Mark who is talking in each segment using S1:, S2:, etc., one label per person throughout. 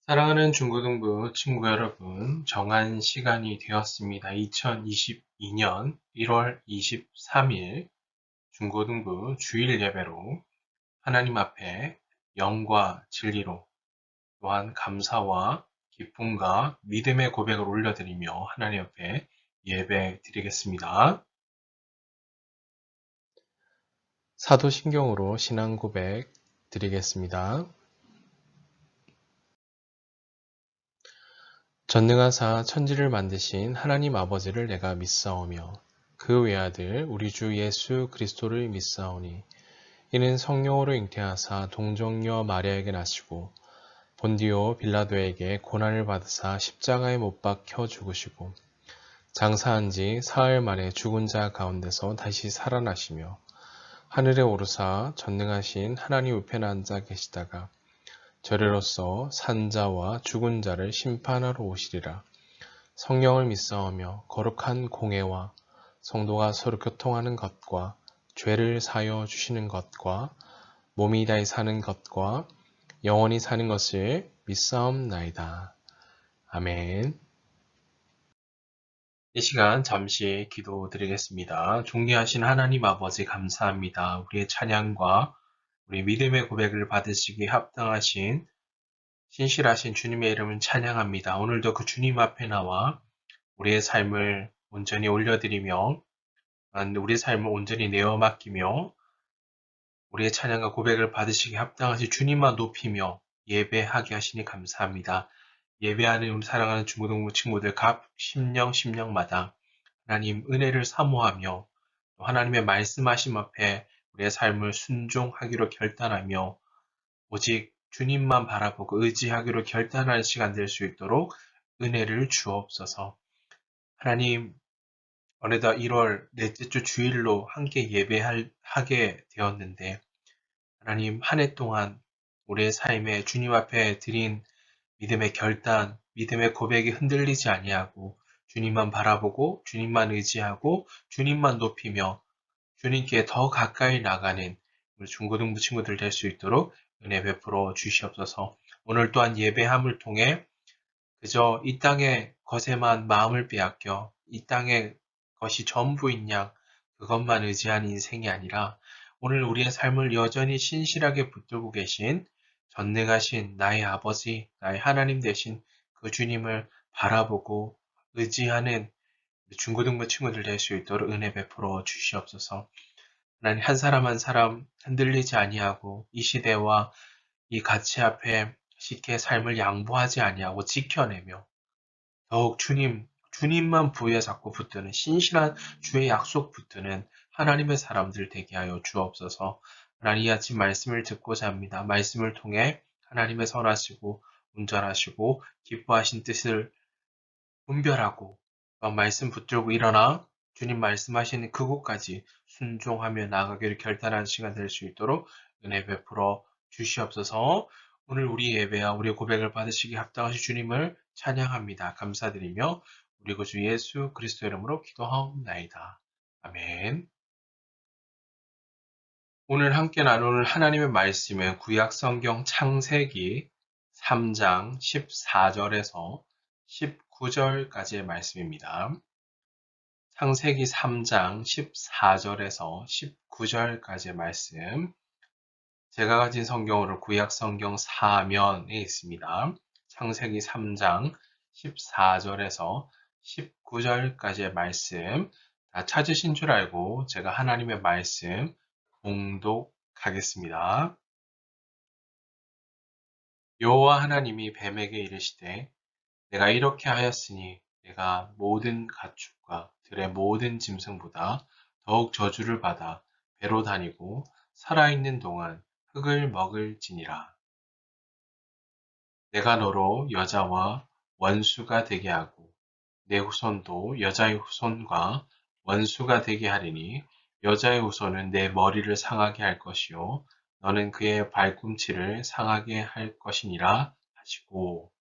S1: 사랑하는 중고등부 친구 여러분, 정한 시간이 되었습니다. 2022년 1월 23일 중고등부 주일 예배로 하나님 앞에 영과 진리로 또한 감사와 기쁨과 믿음의 고백을 올려드리며 하나님 앞에 예배 드리겠습니다. 사도신경으로 신앙 고백 드리겠습니다. 전능하사 천지를 만드신 하나님 아버지를 내가 믿사오며 그 외아들 우리 주 예수 그리스도를 믿사오니 이는 성령으로 잉태하사 동정녀 마리아에게 나시고 본디오 빌라도에게 고난을 받으사 십자가에 못 박혀 죽으시고 장사한 지 사흘 만에 죽은 자 가운데서 다시 살아나시며 하늘에 오르사 전능하신 하나님 우편에 앉아 계시다가 저리로서 산자와 죽은 자를 심판하러 오시리라. 성령을 믿사오며 거룩한 공회와 성도가 서로 교통하는 것과 죄를 사여 주시는 것과 몸이 다히 사는 것과 영원히 사는 것을 믿사옵나이다. 아멘. 이 시간 잠시 기도드리겠습니다. 존귀하신 하나님 아버지 감사합니다. 우리의 찬양과 우리 믿음의 고백을 받으시기 합당하신 신실하신 주님의 이름을 찬양합니다. 오늘도 그 주님 앞에 나와 우리의 삶을 온전히 올려드리며 우리의 삶을 온전히 내어 맡기며 우리의 찬양과 고백을 받으시기 합당하신 주님만 높이며 예배하게 하시니 감사합니다. 예배하는 우리 사랑하는 중고등부 친구들 각 심령마다 하나님 은혜를 사모하며 또 하나님의 말씀하심 앞에 우리의 삶을 순종하기로 결단하며 오직 주님만 바라보고 의지하기로 결단하는 시간 될 수 있도록 은혜를 주옵소서. 하나님, 어느덧 1월 넷째 주 주일로 함께 예배하게 되었는데 하나님 한 해 동안 우리의 삶에 주님 앞에 드린 믿음의 결단, 믿음의 고백이 흔들리지 아니하고 주님만 바라보고 주님만 의지하고 주님만 높이며 주님께 더 가까이 나가는 우리 중고등부 친구들 될 수 있도록 은혜 베풀어 주시옵소서. 오늘 또한 예배함을 통해 그저 이 땅의 것에만 마음을 빼앗겨 이 땅의 것이 전부인 양 그것만 의지한 인생이 아니라 오늘 우리의 삶을 여전히 신실하게 붙들고 계신 전능하신 나의 아버지, 나의 하나님 되신 그 주님을 바라보고 의지하는 중고등부 친구들 될 수 있도록 은혜 베풀어 주시옵소서. 하나님 한 사람 한 사람 흔들리지 아니하고 이 시대와 이 가치 앞에 쉽게 삶을 양보하지 아니하고 지켜내며 더욱 주님만 부여잡고 붙드는 신실한 주의 약속 붙드는 하나님의 사람들 되게 하여 주옵소서. 하나님 이 아침 말씀을 듣고자 합니다. 말씀을 통해 하나님의 선하시고 온전하시고 기뻐하신 뜻을 분별하고 말씀 붙들고 일어나 주님 말씀하시는 그곳까지 순종하며 나아가기를 결단한 시간 될 수 있도록 은혜 베풀어 주시옵소서. 오늘 우리 예배와 우리 고백을 받으시기 합당하신 주님을 찬양합니다. 감사드리며 우리 구주 예수 그리스도 이름으로 기도하옵나이다. 아멘. 오늘 함께 나눌 하나님의 말씀은 구약 성경 창세기 3장 14절에서 19절까지의 말씀입니다. 창세기 3장 14절에서 19절까지의 말씀. 제가 가진 성경으로 구약 성경 사면에 있습니다. 창세기 3장 14절에서 19절까지의 말씀. 다 찾으신 줄 알고 제가 하나님의 말씀 봉독하겠습니다. 여호와 하나님이 뱀에게 이르시되 내가 이렇게 하였으니 내가 모든 가축과 들의 모든 짐승보다 더욱 저주를 받아 배로 다니고 살아있는 동안 흙을 먹을지니라. 내가 너로 여자와 원수가 되게 하고 내 후손도 여자의 후손과 원수가 되게 하리니 여자의 후손은 내 머리를 상하게 할 것이요 너는 그의 발꿈치를 상하게 할 것이니라 하시고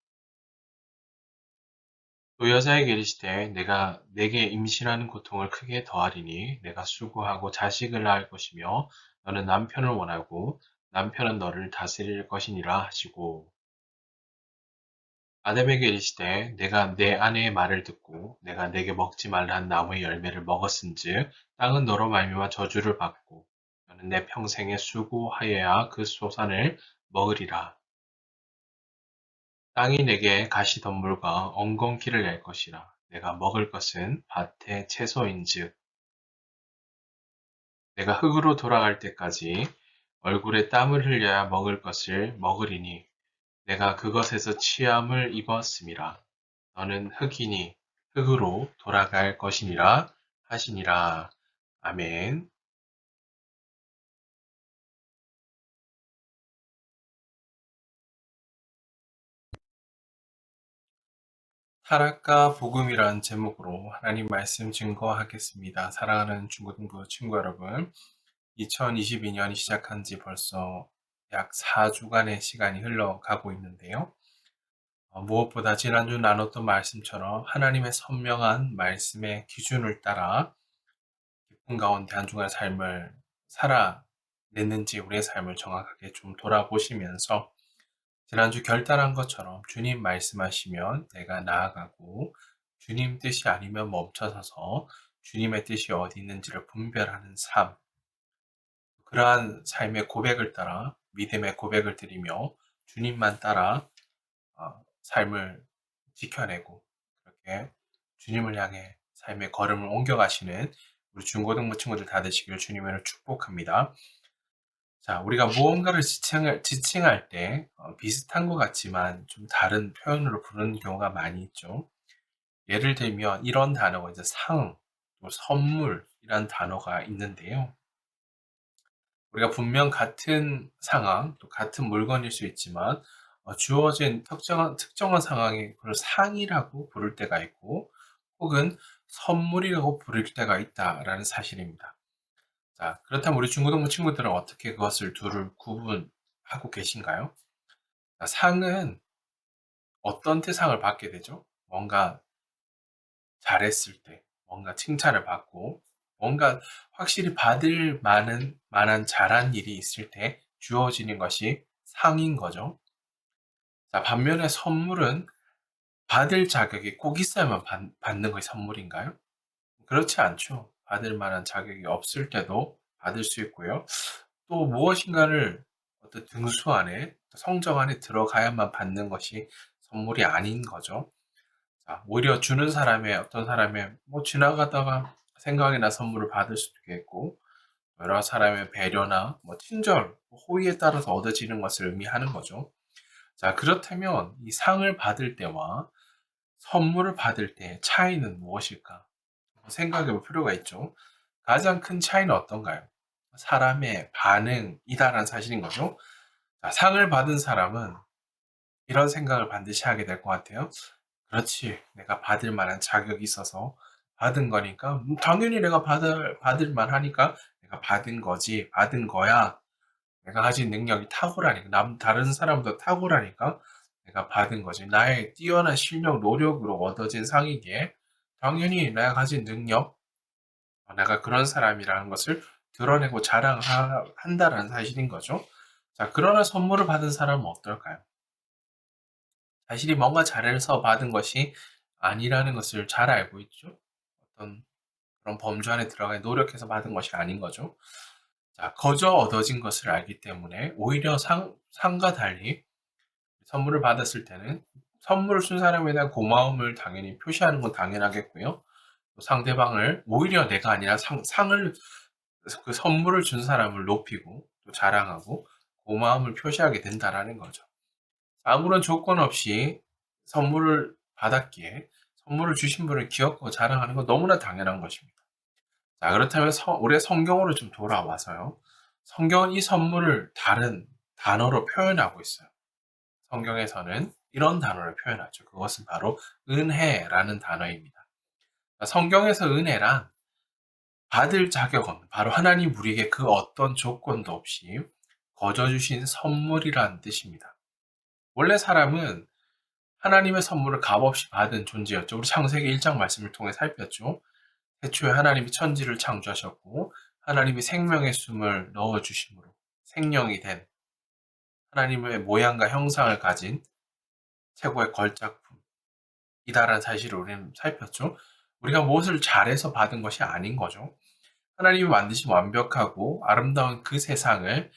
S1: 또 여자에게 이르시되 내가 내게 임신하는 고통을 크게 더하리니 내가 수고하고 자식을 낳을 것이며 너는 남편을 원하고 남편은 너를 다스릴 것이니라 하시고 아담에게 이르시되 내가 내 아내의 말을 듣고 내가 내게 먹지 말라 한 나무의 열매를 먹었은즉 땅은 너로 말미암아 저주를 받고 너는 내 평생에 수고하여야 그 소산을 먹으리라. 땅이 내게 가시덤불과 엉겅퀴를 낼 것이라. 내가 먹을 것은 밭의 채소인즉 내가 흙으로 돌아갈 때까지 얼굴에 땀을 흘려야 먹을 것을 먹으리니 내가 그것에서 취함을 입었음이라. 너는 흙이니 흙으로 돌아갈 것이니라 하시니라. 아멘. 타락과 복음이라는 제목으로 하나님 말씀 증거하겠습니다. 사랑하는 중고등부 친구 여러분, 2022년이 시작한 지 벌써 약 4주간의 시간이 흘러가고 있는데요. 무엇보다 지난주 나눴던 말씀처럼 하나님의 선명한 말씀의 기준을 따라 기쁨 가운데 한 주간의 삶을 살아냈는지 우리의 삶을 정확하게 좀 돌아보시면서 지난주 결단한 것처럼 주님 말씀하시면 내가 나아가고 주님 뜻이 아니면 멈춰서서 주님의 뜻이 어디 있는지를 분별하는 삶, 그러한 삶의 고백을 따라 믿음의 고백을 드리며 주님만 따라 삶을 지켜내고 그렇게 주님을 향해 삶의 걸음을 옮겨가시는 우리 중고등부 친구들 다 되시길 주님으로 축복합니다. 자, 우리가 무언가를 지칭할 때 비슷한 것 같지만 좀 다른 표현으로 부르는 경우가 많이 있죠. 예를 들면 이런 단어가 이제 상, 또 선물이란 단어가 있는데요. 우리가 분명 같은 상황, 또 같은 물건일 수 있지만 주어진 특정한 상황에 그걸 상이라고 부를 때가 있고 혹은 선물이라고 부를 때가 있다라는 사실입니다. 자, 그렇다면 우리 중고등부 친구들은 어떻게 그것을 둘을 구분하고 계신가요? 자, 상은 어떤 때 상을 받게 되죠? 뭔가 잘했을 때, 뭔가 칭찬을 받고, 뭔가 확실히 받을 만한 잘한 일이 있을 때 주어지는 것이 상인 거죠. 자, 반면에 선물은 받을 자격이 꼭 있어야만 받는 것이 선물인가요? 그렇지 않죠. 받을 만한 자격이 없을 때도 받을 수 있고요. 또 무엇인가를 어떤 등수 안에, 성적 안에 들어가야만 받는 것이 선물이 아닌 거죠. 자, 오히려 주는 사람의 어떤 사람의 뭐 지나가다가 생각이 나 선물을 받을 수도 있겠고, 여러 사람의 배려나 뭐 친절, 호의에 따라서 얻어지는 것을 의미하는 거죠. 자, 그렇다면 이 상을 받을 때와 선물을 받을 때의 차이는 무엇일까? 생각해 볼 필요가 있죠. 가장 큰 차이는 어떤가요? 사람의 반응이다라는 사실인 거죠. 자, 상을 받은 사람은 이런 생각을 반드시 하게 될 것 같아요. 그렇지. 내가 받을 만한 자격이 있어서 받은 거니까, 당연히 내가 받을 만하니까 내가 받은 거지, 받은 거야. 내가 가진 능력이 탁월하니까, 다른 사람보다 탁월하니까 내가 받은 거지. 나의 뛰어난 실력, 노력으로 얻어진 상이기에 당연히 내가 가진 능력, 내가 그런 사람이라는 것을 드러내고 자랑한다라는 사실인 거죠. 자, 그러나 선물을 받은 사람은 어떨까요? 자신이 뭔가 잘해서 받은 것이 아니라는 것을 잘 알고 있죠. 어떤 그런 범주 안에 들어가 노력해서 받은 것이 아닌 거죠. 자, 거저 얻어진 것을 알기 때문에 오히려 상과 달리 선물을 받았을 때는 선물을 준 사람에 대한 고마움을 당연히 표시하는 건 당연하겠고요. 또 상대방을 오히려 내가 아니라 상을 그 선물을 준 사람을 높이고 또 자랑하고 고마움을 표시하게 된다라는 거죠. 아무런 조건 없이 선물을 받았기에 선물을 주신 분을 기억하고 자랑하는 건 너무나 당연한 것입니다. 자, 그렇다면 우리의 성경으로 좀 돌아와서요. 성경은 이 선물을 다른 단어로 표현하고 있어요. 성경에서는 이런 단어를 표현하죠. 그것은 바로 은혜라는 단어입니다. 성경에서 은혜란 받을 자격은 바로 하나님 우리에게 그 어떤 조건도 없이 거저 주신 선물이라는 뜻입니다. 원래 사람은 하나님의 선물을 값없이 받은 존재였죠. 우리 창세기 1장 말씀을 통해 살폈죠. 태초에 하나님이 천지를 창조하셨고 하나님이 생명의 숨을 넣어주심으로 생명이 된 하나님의 모양과 형상을 가진 최고의 걸작품이다라는 사실을 우리는 살폈죠. 우리가 무엇을 잘해서 받은 것이 아닌 거죠. 하나님이 만드신 완벽하고 아름다운 그 세상을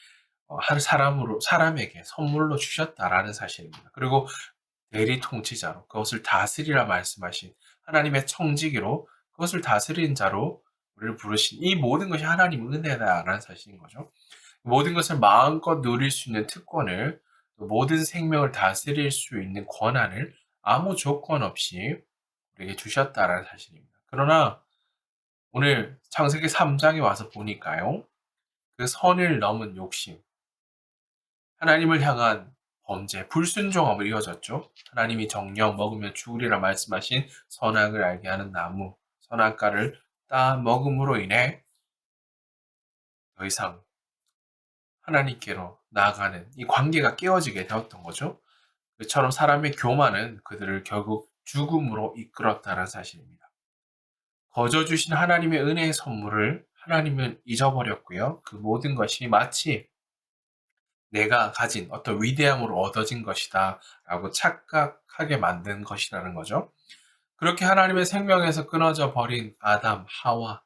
S1: 한 사람에게 선물로 주셨다라는 사실입니다. 그리고 대리 통치자로 그것을 다스리라 말씀하신 하나님의 청지기로 그것을 다스리는 자로 우리를 부르신 이 모든 것이 하나님 은혜다라는 사실인 거죠. 모든 것을 마음껏 누릴 수 있는 특권을 또 모든 생명을 다스릴 수 있는 권한을 아무 조건 없이 우리에게 주셨다라는 사실입니다. 그러나 오늘 창세기 3장에 와서 보니까요. 그 선을 넘은 욕심, 하나님을 향한 범죄, 불순종함을 이어졌죠. 하나님이 정령 먹으면 죽으리라 말씀하신 선악을 알게 하는 나무, 선악과를 따 먹음으로 인해 더 이상 하나님께로 나아가는 이 관계가 깨어지게 되었던 거죠. 그처럼 사람의 교만은 그들을 결국 죽음으로 이끌었다는 사실입니다. 거저 주신 하나님의 은혜의 선물을 하나님은 잊어버렸고요. 그 모든 것이 마치 내가 가진 어떤 위대함으로 얻어진 것이다 라고 착각하게 만든 것이라는 거죠. 그렇게 하나님의 생명에서 끊어져 버린 아담, 하와.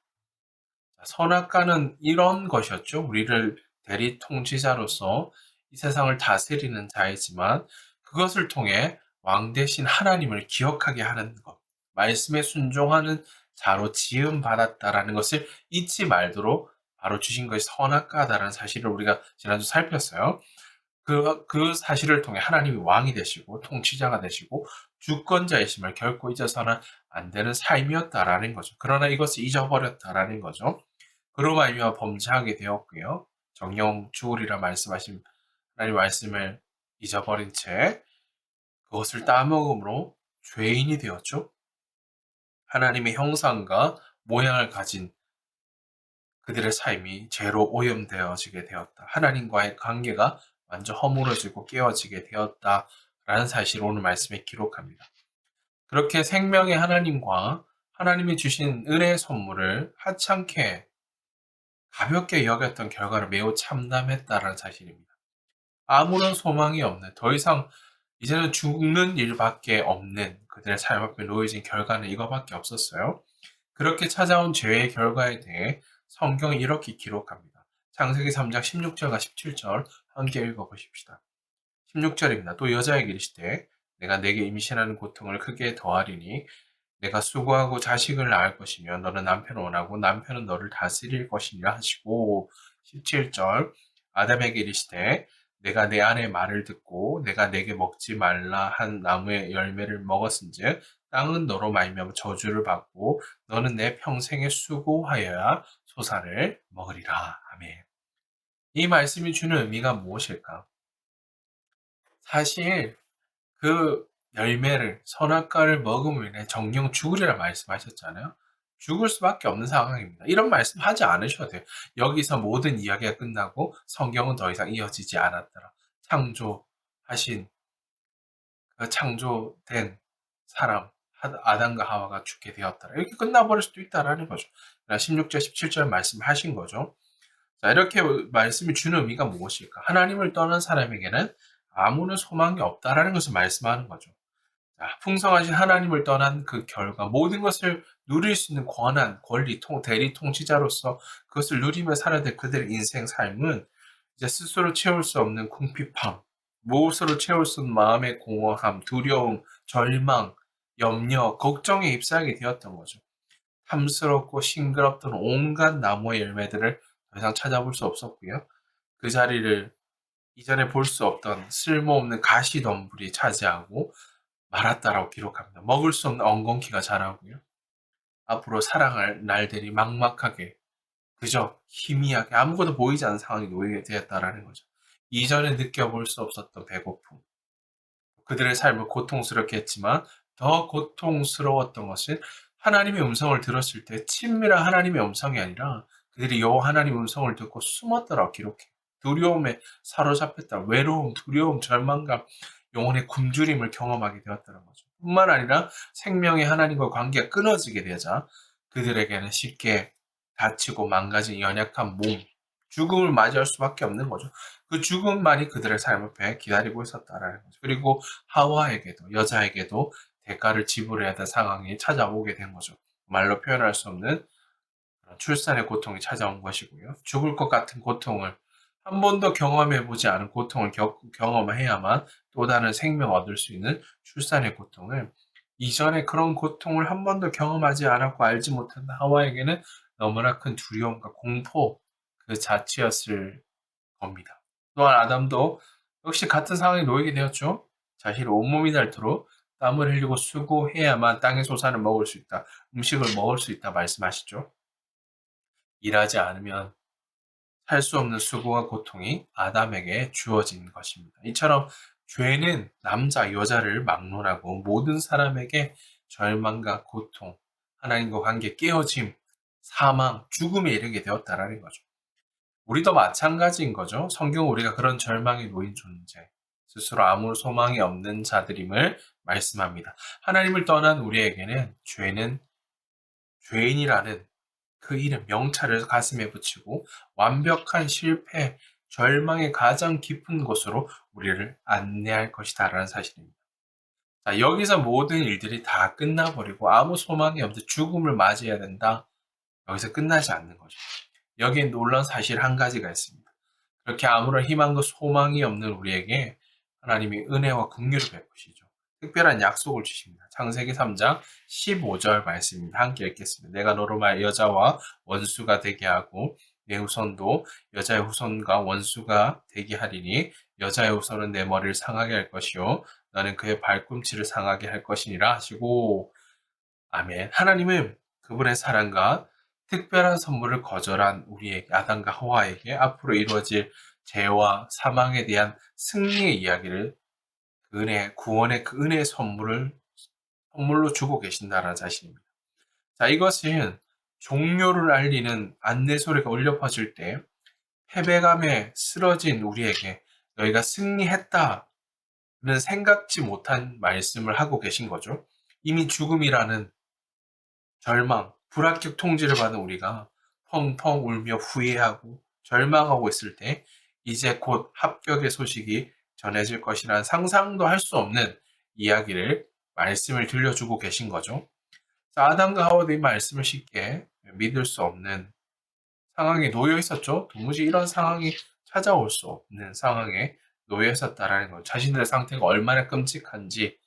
S1: 선악과는 이런 것이었죠. 우리를 대리 통치자로서 이 세상을 다스리는 자이지만 그것을 통해 왕 대신 하나님을 기억하게 하는 것. 말씀에 순종하는 자로 지음 받았다라는 것을 잊지 말도록 바로 주신 것이 선악과다라는 사실을 우리가 지난주 살폈어요. 그 사실을 통해 하나님이 왕이 되시고 통치자가 되시고 주권자이심을 결코 잊어서는 안 되는 삶이었다라는 거죠. 그러나 이것을 잊어버렸다라는 거죠. 그로 말미암아 범죄하게 되었고요. 정령 죽으리라 말씀하신 하나님 말씀을 잊어버린 채 그것을 따먹음으로 죄인이 되었죠. 하나님의 형상과 모양을 가진 그들의 삶이 죄로 오염되어지게 되었다. 하나님과의 관계가 완전 허물어지고 깨어지게 되었다라는 사실을 오늘 말씀에 기록합니다. 그렇게 생명의 하나님과 하나님이 주신 은혜의 선물을 하찮게 가볍게 여겼던 결과를 매우 참담했다라는 사실입니다. 아무런 소망이 없는, 더 이상 이제는 죽는 일밖에 없는 그들의 삶 앞에 놓여진 결과는 이거밖에 없었어요. 그렇게 찾아온 죄의 결과에 대해 성경이 이렇게 기록합니다. 창세기 3장 16절과 17절 함께 읽어보십시다. 16절입니다. 또 여자에게 이르시되 내가 내게 임신하는 고통을 크게 더하리니 내가 수고하고 자식을 낳을 것이며 너는 남편을 원하고 남편은 너를 다스릴 것이니라 하시고 17절 아담에게 이르시되 내가 내 아내의 말을 듣고 내가 내게 먹지 말라 한 나무의 열매를 먹었은즉 땅은 너로 말미암아 저주를 받고 너는 내 평생에 수고하여야 소사를 먹으리라. 아멘. 이 말씀이 주는 의미가 무엇일까? 사실 그 열매를 선악과를 먹음으로 인해 정령 죽으리라 말씀하셨잖아요. 죽을 수밖에 없는 상황입니다. 이런 말씀 하지 않으셔도 돼요. 여기서 모든 이야기가 끝나고 성경은 더 이상 이어지지 않았더라. 창조하신 그 창조된 사람 아담과 하와가 죽게 되었더라. 이렇게 끝나버릴 수도 있다라는 거죠. 16절, 17절 말씀하신 거죠. 자, 이렇게 말씀이 주는 의미가 무엇일까? 하나님을 떠난 사람에게는 아무런 소망이 없다라는 것을 말씀하는 거죠. 자, 풍성하신 하나님을 떠난 그 결과 모든 것을 누릴 수 있는 권한, 권리, 대리 통치자로서 그것을 누리며 살아야 될 그들의 인생 삶은 이제 스스로 채울 수 없는 궁핍함, 무엇으로 채울 수 없는 마음의 공허함, 두려움, 절망, 염려, 걱정에 휩싸이게 되었던 거죠. 탐스럽고 싱그럽던 온갖 나무의 열매들을 더 이상 찾아볼 수 없었고요. 그 자리를 이전에 볼 수 없던 쓸모없는 가시덤불이 차지하고 말았다라고 기록합니다. 먹을 수 없는 엉겅퀴가 자라고요. 앞으로 살아갈 날들이 막막하게 그저 희미하게 아무것도 보이지 않는 상황이 놓이게 되었다라는 거죠. 이전에 느껴볼 수 없었던 배고픔. 그들의 삶을 고통스럽게 했지만 더 고통스러웠던 것은 하나님의 음성을 들었을 때 친밀한 하나님의 음성이 아니라 그들이 여호와 하나님의 음성을 듣고 숨었더라고 기록해. 두려움에 사로잡혔다. 외로움, 두려움, 절망감, 영혼의 굶주림을 경험하게 되었다는 거죠. 뿐만 아니라 생명의 하나님과 관계가 끊어지게 되자 그들에게는 쉽게 다치고 망가진 연약한 몸, 죽음을 맞이할 수밖에 없는 거죠. 그 죽음만이 그들의 삶 앞에 기다리고 있었다라는 거죠. 그리고 하와에게도, 여자에게도 대가를 지불해야 될 상황이 찾아오게 된 거죠. 말로 표현할 수 없는 출산의 고통이 찾아온 것이고요. 죽을 것 같은 고통을 한 번도 경험해보지 않은 고통을 경험해야만 또 다른 생명 얻을 수 있는 출산의 고통을 이전에 그런 고통을 한 번도 경험하지 않았고 알지 못한 하와에게는 너무나 큰 두려움과 공포 그 자체였을 겁니다. 또한 아담도 역시 같은 상황에 놓이게 되었죠. 자신의 온몸이 닳도록 땀을 흘리고 수고해야만 땅의 소산을 먹을 수 있다. 음식을 먹을 수 있다 말씀하시죠. 일하지 않으면 살 수 없는 수고와 고통이 아담에게 주어진 것입니다. 이처럼 죄는 남자, 여자를 막론하고 모든 사람에게 절망과 고통, 하나님과 관계 깨어짐, 사망, 죽음에 이르게 되었다라는 거죠. 우리도 마찬가지인 거죠. 성경은 우리가 그런 절망에 놓인 존재, 스스로 아무 소망이 없는 자들임을 말씀합니다. 하나님을 떠난 우리에게는 죄는 죄인이라는 그 이름, 명찰을 가슴에 붙이고 완벽한 실패, 절망의 가장 깊은 곳으로 우리를 안내할 것이다라는 사실입니다. 자, 여기서 모든 일들이 다 끝나버리고 아무 소망이 없는 죽음을 맞이해야 된다. 여기서 끝나지 않는 거죠. 여기에 놀라운 사실 한 가지가 있습니다. 그렇게 아무런 희망과 소망이 없는 우리에게 하나님이 은혜와 긍휼을 베푸시죠. 특별한 약속을 주십니다. 창세기 3장 15절 말씀입니다. 함께 읽겠습니다. 내가 너로 말하여 여자와 원수가 되게 하고 내 후손도 여자의 후손과 원수가 되게 하리니 여자의 후손은 내 머리를 상하게 할 것이요 나는 그의 발꿈치를 상하게 할 것이니라 하시고 아멘. 하나님은 그분의 사랑과 특별한 선물을 거절한 우리에게 아담과 하와에게 앞으로 이루어질 죄와 사망에 대한 승리의 이야기를 그 은혜, 구원의 그 은혜의 선물로 주고 계신다는 사실입니다. 자, 이것은 종료를 알리는 안내 소리가 울려 퍼질 때 패배감에 쓰러진 우리에게 너희가 승리했다는 생각지 못한 말씀을 하고 계신 거죠. 이미 죽음이라는 절망, 불합격 통지를 받은 우리가 펑펑 울며 후회하고 절망하고 있을 때 이제 곧 합격의 소식이 전해질 것이라는 상상도 할 수 없는 이야기를 말씀을 들려주고 계신 거죠. 자, 아담과 하와도 이 말씀을 쉽게 믿을 수 없는 상황에 놓여 있었죠. 도무지 이런 상황이 찾아올 수 없는 상황에 놓여 있었다라는 것. 자신들의 상태가 얼마나 끔찍한지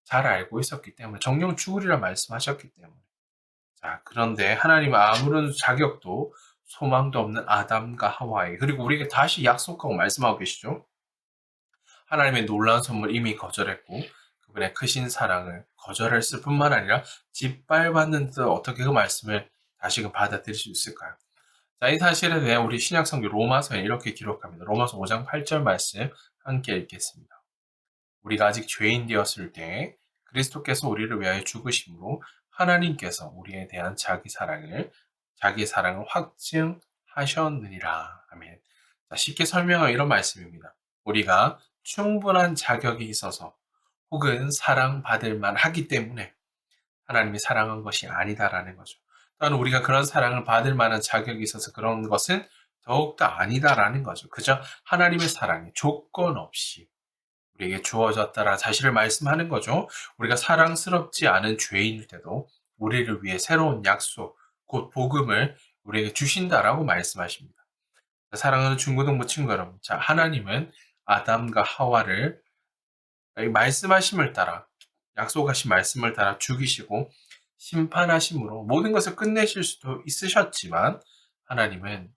S1: 잘 알고 있었기 때문에 정령 죽으리라 말씀하셨기 때문에. 자, 그런데 하나님은 아무런 자격도 소망도 없는 아담과 하와에게 그리고 우리에게 다시 약속하고 말씀하고 계시죠. 하나님의 놀라운 선물 이미 거절했고 그분의 크신 사랑을 거절했을 뿐만 아니라 짓밟았는 듯 어떻게 그 말씀을 다시금 받아들일 수 있을까요? 자, 이 사실에 대해 우리 신약성경 로마서에 이렇게 기록합니다. 로마서 5장 8절 말씀 함께 읽겠습니다. 우리가 아직 죄인 되었을 때 그리스도께서 우리를 위하여 죽으심으로 하나님께서 우리에 대한 자기 사랑을 확증하셨느니라. 아멘. 자, 쉽게 설명하면 이런 말씀입니다. 우리가 충분한 자격이 있어서 혹은 사랑받을 만하기 때문에 하나님이 사랑한 것이 아니다라는 거죠. 또한 우리가 그런 사랑을 받을 만한 자격이 있어서 그런 것은 더욱더 아니다라는 거죠. 그저 하나님의 사랑이 조건 없이 우리에게 주어졌다라 사실을 말씀하는 거죠. 우리가 사랑스럽지 않은 죄인일 때도 우리를 위해 새로운 약속, 곧 복음을 우리에게 주신다라고 말씀하십니다. 사랑하는 중고등부 친구 여러분, 자, 하나님은 아담과 하와를 말씀하심을 따라, 약속하신 말씀을 따라 죽이시고 심판하심으로 모든 것을 끝내실 수도 있으셨지만 하나님은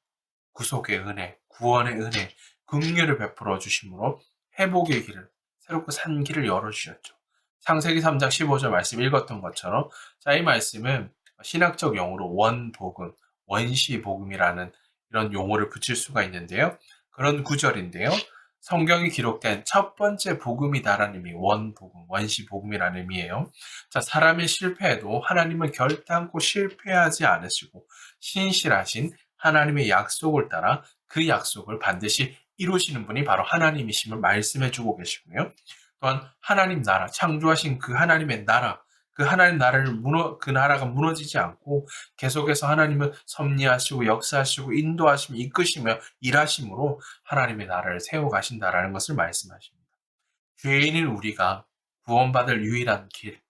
S1: 구속의 은혜, 구원의 은혜, 긍휼을 베풀어 주심으로 회복의 길을, 새롭고 산 길을 열어주셨죠. 창세기 3장 15절 말씀 읽었던 것처럼 자, 이 말씀은 신학적 용어로 원복음, 원시복음이라는 이런 용어를 붙일 수가 있는데요. 그런 구절인데요. 성경이 기록된 첫 번째 복음이다라는 의미, 원복음, 원시복음이라는 의미예요. 자, 사람의 실패에도 하나님은 결단코 실패하지 않으시고 신실하신 하나님의 약속을 따라 그 약속을 반드시 이루시는 분이 바로 하나님이심을 말씀해 주고 계시고요. 또한 하나님 나라, 창조하신 그 하나님의 나라, 그 하나님 나라를 그 나라가 무너지지 않고 계속해서 하나님은 섭리하시고 역사하시고 인도하시며 이끄시며 일하심으로 하나님의 나라를 세워 가신다라는 것을 말씀하십니다. 죄인인 우리가 구원받을 유일한 길,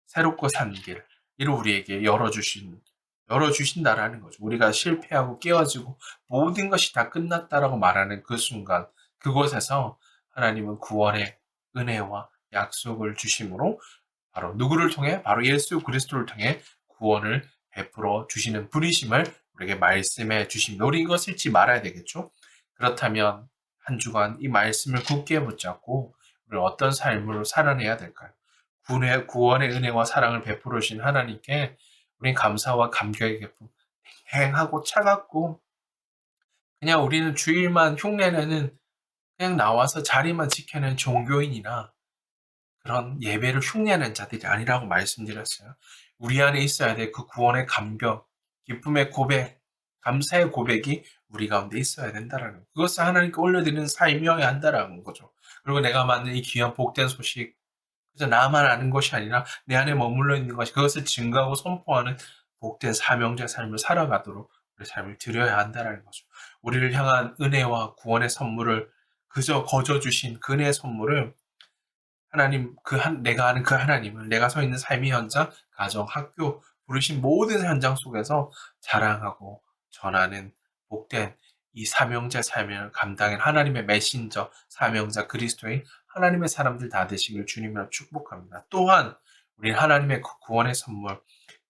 S1: 새롭고 산 길, 이를 우리에게 열어주신다라는 거죠. 우리가 실패하고 깨어지고 모든 것이 다 끝났다라고 말하는 그 순간, 그곳에서 하나님은 구원의 은혜와 약속을 주심으로 바로 누구를 통해? 바로 예수 그리스도를 통해 구원을 베풀어 주시는 분이심을 우리에게 말씀해 주십니다. 우리 이것을 잊지 말아야 되겠죠? 그렇다면 한 주간 이 말씀을 굳게 붙잡고 우리 어떤 삶으로 살아내야 될까요? 구원의 은혜와 사랑을 베풀어 주신 하나님께 우린 감사와 감격의 기쁨, 행하고 차갑고 그냥 우리는 주일만 흉내내는 그냥 나와서 자리만 지켜낸 종교인이나 그런 예배를 흉내내는 자들이 아니라고 말씀드렸어요. 우리 안에 있어야 될 그 구원의 감격, 기쁨의 고백, 감사의 고백이 우리 가운데 있어야 된다라는 거. 그것을 하나님께 올려드리는 삶이어야 한다라는 거죠. 그리고 내가 만든 이 귀한 복된 소식, 그래서 나만 아는 것이 아니라 내 안에 머물러 있는 것이 그것을 증거하고 선포하는 복된 사명자의 삶을 살아가도록 우리 삶을 드려야 한다는 거죠. 우리를 향한 은혜와 구원의 선물을 그저 거저 주신 그 은혜의 선물을 하나님 내가 아는 그 하나님을 내가 서 있는 삶의 현장, 가정, 학교, 부르신 모든 현장 속에서 자랑하고 전하는 복된 이 사명자 삶을 감당한 하나님의 메신저, 사명자 그리스도인 하나님의 사람들 다 되시길 주님으로 축복합니다. 또한 우리는 하나님의 구원의 선물,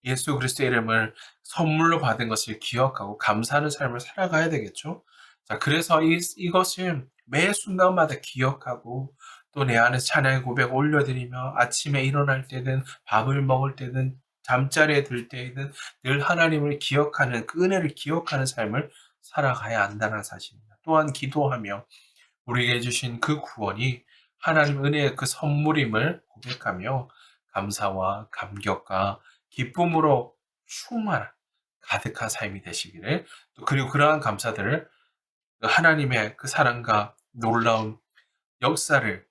S1: 예수 그리스도의 이름을 선물로 받은 것을 기억하고 감사하는 삶을 살아가야 되겠죠. 자, 그래서 이것을 매 순간마다 기억하고 또 내 안에서 찬양의 고백 올려드리며 아침에 일어날 때든 밥을 먹을 때든 잠자리에 들 때에는 늘 하나님을 기억하는 그 은혜를 기억하는 삶을 살아가야 한다는 사실입니다. 또한 기도하며 우리에게 주신 그 구원이 하나님 은혜의 그 선물임을 고백하며 감사와 감격과 기쁨으로 충만한 가득한 삶이 되시기를 또 그리고 그러한 감사들을 하나님의 그 사랑과 놀라운 역사를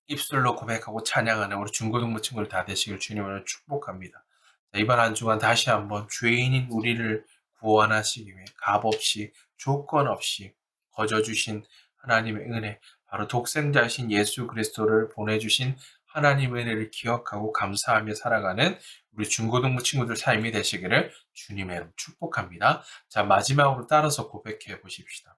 S1: 입술로 고백하고 찬양하는 우리 중고등부 친구들 다 되시길 주님으로 축복합니다. 자, 이번 한 주간 다시 한번 죄인인 우리를 구원하시기 위해 값없이 조건 없이 거저 주신 하나님의 은혜, 바로 독생자이신 예수 그리스도를 보내주신 하나님의 은혜를 기억하고 감사하며 살아가는 우리 중고등부 친구들 삶이 되시기를 주님의 이름 축복합니다. 자, 마지막으로 따라서 고백해 보십시다.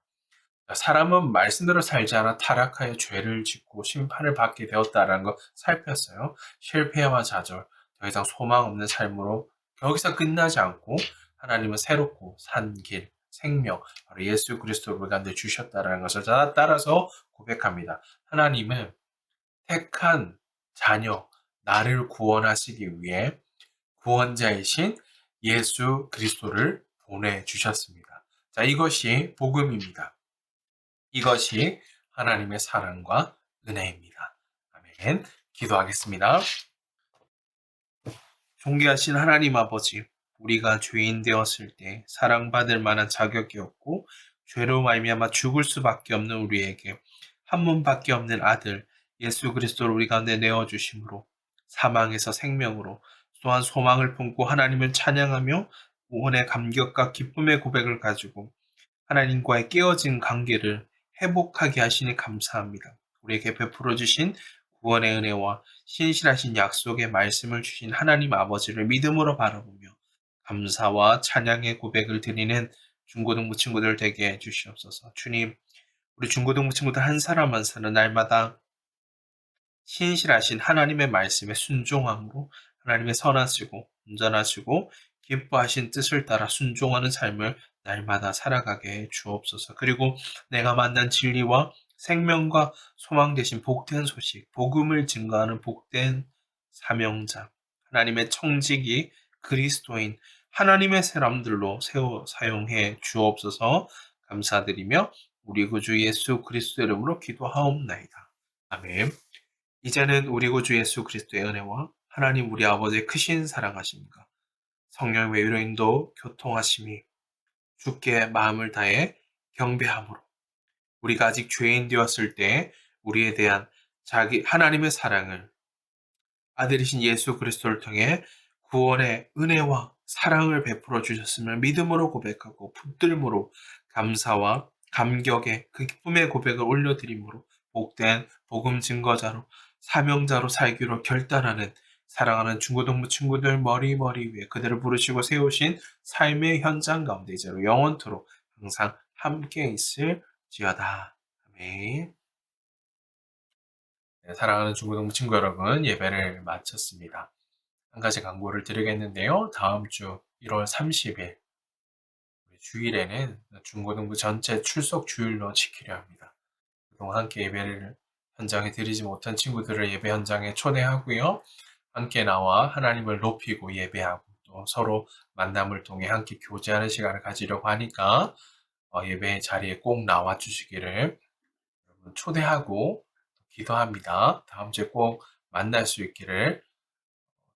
S1: 사람은 말씀대로 살지 않아 타락하여 죄를 짓고 심판을 받게 되었다라는 거 살폈어요. 실패와 좌절, 더 이상 소망 없는 삶으로 여기서 끝나지 않고 하나님은 새롭고 산 길, 생명, 바로 예수 그리스도를 우리 가운데 주셨다라는 것을 따라서 고백합니다. 하나님은 택한 자녀, 나를 구원하시기 위해 구원자이신 예수 그리스도를 보내주셨습니다. 자, 이것이 복음입니다. 이것이 하나님의 사랑과 은혜입니다. 아멘. 기도하겠습니다. 존귀하신 하나님 아버지, 우리가 죄인 되었을 때 사랑받을 만한 자격이 없고 죄로 말미암아 죽을 수밖에 없는 우리에게 한 분밖에 없는 아들 예수 그리스도를 우리 가운데 내어 주심으로 사망에서 생명으로 또한 소망을 품고 하나님을 찬양하며 구원의 감격과 기쁨의 고백을 가지고 하나님과의 깨어진 관계를 회복하게 하시니 감사합니다. 우리에게 베풀어 주신 구원의 은혜와 신실하신 약속의 말씀을 주신 하나님 아버지를 믿음으로 바라보며 감사와 찬양의 고백을 드리는 중고등부 친구들 되게 해주시옵소서. 주님, 우리 중고등부 친구들 한 사람 한 사람 날마다 신실하신 하나님의 말씀에 순종함으로 하나님의 선하시고 온전하시고 기뻐하신 뜻을 따라 순종하는 삶을 날마다 살아가게 해 주옵소서. 그리고 내가 만난 진리와 생명과 소망 되신 복된 소식, 복음을 증거하는 복된 사명자, 하나님의 청지기 그리스도인 하나님의 사람들로 세워 사용해 주옵소서. 감사드리며 우리 구주 예수 그리스도 이름으로 기도하옵나이다. 아멘. 이제는 우리 구주 예수 그리스도의 은혜와 하나님 우리 아버지의 크신 사랑하심과 성령의 위로인도 교통하심이 주께 마음을 다해 경배함으로 우리가 아직 죄인 되었을 때 우리에 대한 자기 하나님의 사랑을 아들이신 예수 그리스도를 통해 구원의 은혜와 사랑을 베풀어 주셨음을 믿음으로 고백하고 붙들므로 감사와 감격의 그 기쁨의 고백을 올려드림으로 복된 복음 증거자로 사명자로 살기로 결단하는 사랑하는 중고등부 친구들 머리 위에 그들을 부르시고 세우신 삶의 현장 가운데 이제로 영원토록 항상 함께 있을지어다. 아멘. 네, 사랑하는 중고등부 친구 여러분, 예배를 마쳤습니다. 한 가지 광고를 드리겠는데요. 다음 주 1월 30일 주일에는 중고등부 전체 출석 주일로 지키려 합니다. 그동안 함께 예배를 현장에 드리지 못한 친구들을 예배 현장에 초대하고요. 함께 나와 하나님을 높이고 예배하고 또 서로 만남을 통해 함께 교제하는 시간을 가지려고 하니까 예배 자리에 꼭 나와 주시기를 여러분 초대하고 기도합니다. 다음 주에 꼭 만날 수 있기를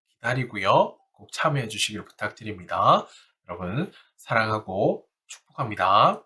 S1: 기다리고요. 꼭 참여해 주시기를 부탁드립니다. 여러분 사랑하고 축복합니다.